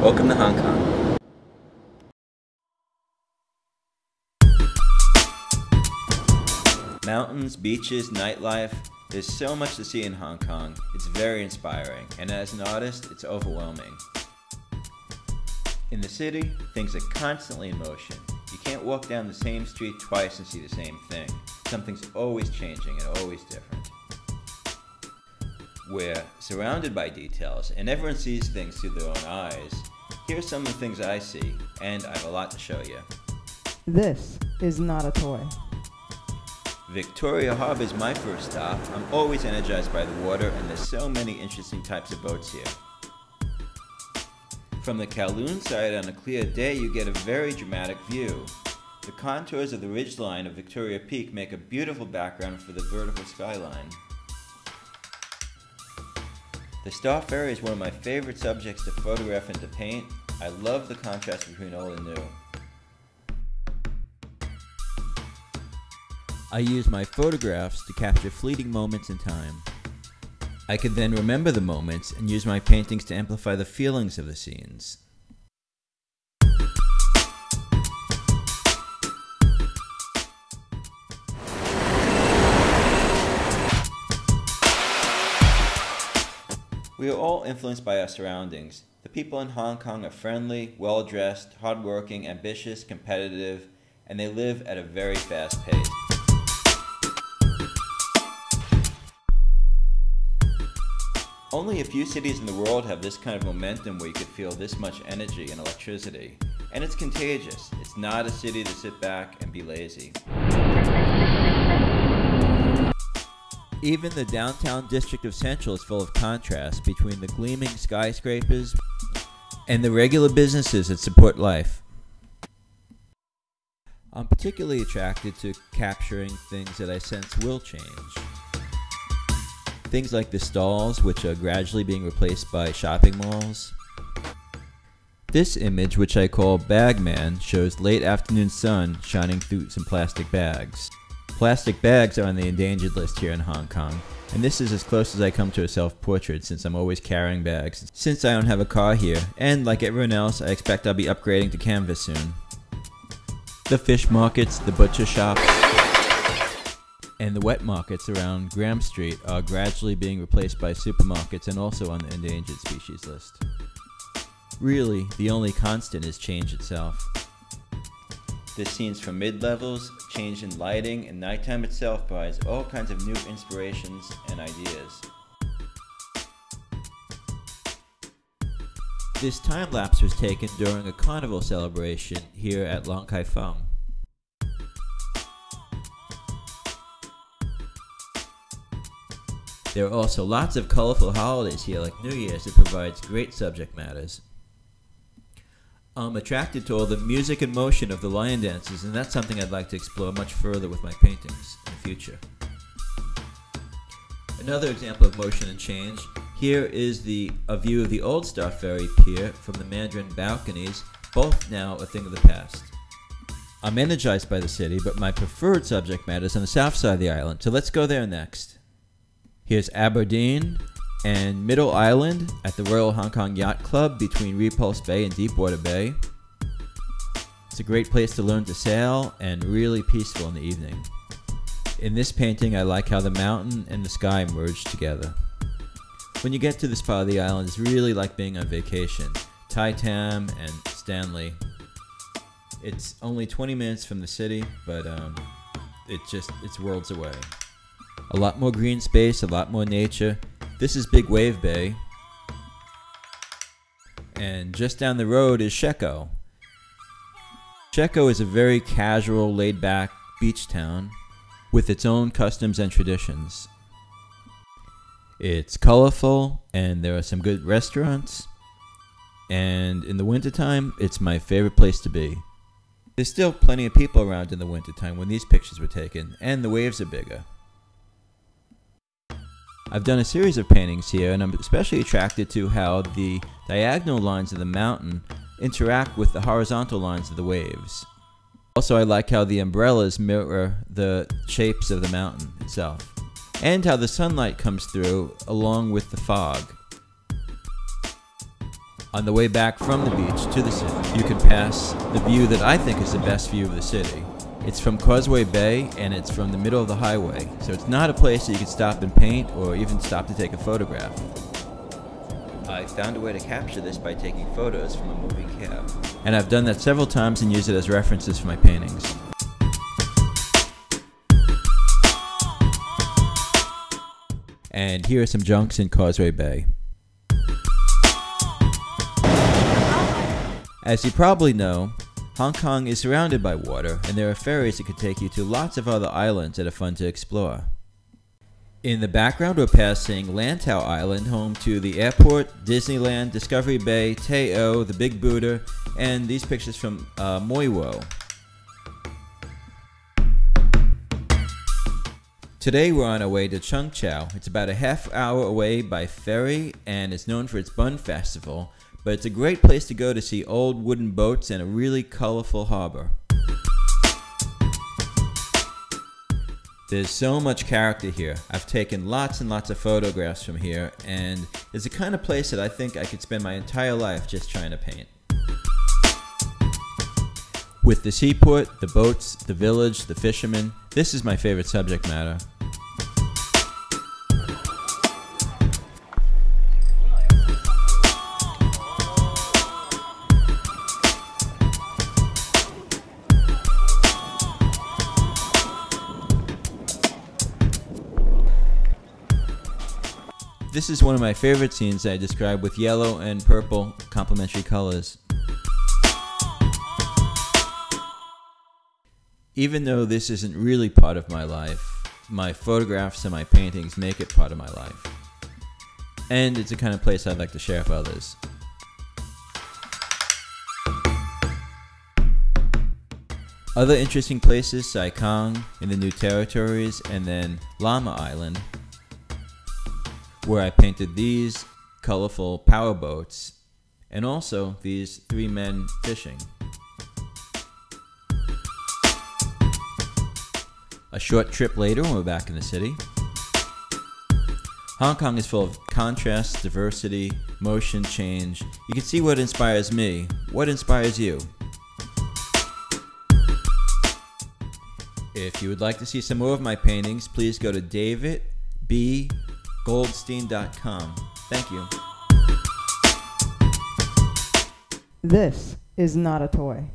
Welcome to Hong Kong. Mountains, beaches, nightlife. There's so much to see in Hong Kong. It's very inspiring, and as an artist, it's overwhelming. In the city, things are constantly in motion. You can't walk down the same street twice and see the same thing. Something's always changing and always different. We're surrounded by details, and everyone sees things through their own eyes. Here are some of the things I see, and I have a lot to show you. This is not a toy. Victoria Harbour is my first stop. I'm always energized by the water, and there's so many interesting types of boats here. From the Kowloon side on a clear day, you get a very dramatic view. The contours of the ridgeline of Victoria Peak make a beautiful background for the vertical skyline. The Star Ferry is one of my favorite subjects to photograph and to paint. I love the contrast between old and new. I use my photographs to capture fleeting moments in time. I can then remember the moments and use my paintings to amplify the feelings of the scenes. We are all influenced by our surroundings. The people in Hong Kong are friendly, well-dressed, hardworking, ambitious, competitive, and they live at a very fast pace. Only a few cities in the world have this kind of momentum where you could feel this much energy and electricity. And it's contagious. It's not a city to sit back and be lazy. Even the downtown district of Central is full of contrast between the gleaming skyscrapers and the regular businesses that support life. I'm particularly attracted to capturing things that I sense will change. Things like the stalls, which are gradually being replaced by shopping malls. This image, which I call Bagman, shows late afternoon sun shining through some plastic bags. Plastic bags are on the endangered list here in Hong Kong, and this is as close as I come to a self-portrait since I'm always carrying bags. Since I don't have a car here, and like everyone else, I expect I'll be upgrading to canvas soon. The fish markets, the butcher shops, and the wet markets around Graham Street are gradually being replaced by supermarkets and also on the endangered species list. Really, the only constant is change itself. The scenes from mid-levels, change in lighting, and nighttime itself provides all kinds of new inspirations and ideas. This time-lapse was taken during a carnival celebration here at Long Kai Fong. There are also lots of colorful holidays here like New Year's that provides great subject matters. I'm attracted to all the music and motion of the lion dances, and that's something I'd like to explore much further with my paintings in the future. Another example of motion and change, here is a view of the old Star Ferry Pier from the Mandarin balconies, both now a thing of the past. I'm energized by the city, but my preferred subject matter is on the south side of the island, so let's go there next. Here's Aberdeen and Middle Island at the Royal Hong Kong Yacht Club between Repulse Bay and Deepwater Bay. It's a great place to learn to sail and really peaceful in the evening. In this painting, I like how the mountain and the sky merge together. When you get to this part of the island, it's really like being on vacation. Tai Tam and Stanley. It's only 20 minutes from the city, but it's worlds away. A lot more green space, a lot more nature. This is Big Wave Bay. And just down the road is Sheko. Sheko is a very casual, laid-back beach town with its own customs and traditions. It's colorful, and there are some good restaurants. And in the wintertime, it's my favorite place to be. There's still plenty of people around in the wintertime when these pictures were taken, and the waves are bigger. I've done a series of paintings here, and I'm especially attracted to how the diagonal lines of the mountain interact with the horizontal lines of the waves. Also, I like how the umbrellas mirror the shapes of the mountain itself, and how the sunlight comes through along with the fog. On the way back from the beach to the city, you can pass the view that I think is the best view of the city. It's from Causeway Bay, and it's from the middle of the highway, so it's not a place that you can stop and paint or even stop to take a photograph. I found a way to capture this by taking photos from a moving cab, and I've done that several times and used it as references for my paintings. And here are some junks in Causeway Bay. As you probably know, Hong Kong is surrounded by water, and there are ferries that could take you to lots of other islands that are fun to explore. In the background, we're passing Lantau Island, home to the airport, Disneyland, Discovery Bay, Teo, the Big Buddha, and these pictures from Mui Wo. Today we're on our way to Chung Chau. It's about a half-hour away by ferry, and it's known for its Bun Festival, but it's a great place to go to see old wooden boats and a really colorful harbor. There's so much character here. I've taken lots and lots of photographs from here, and it's the kind of place that I think I could spend my entire life just trying to paint. With the seaport, the boats, the village, the fishermen, this is my favorite subject matter. This is one of my favorite scenes I describe with yellow and purple complementary colors. Even though this isn't really part of my life, my photographs and my paintings make it part of my life. And it's the kind of place I'd like to share with others. Other interesting places, Sai Kung in the New Territories, and then Llama Island, where I painted these colorful powerboats and also these three men fishing. A short trip later when we're back in the city. Hong Kong is full of contrast, diversity, motion, change. You can see what inspires me. What inspires you? If you would like to see some more of my paintings, please go to davidb.goldstein.com. Thank you. This is not a toy.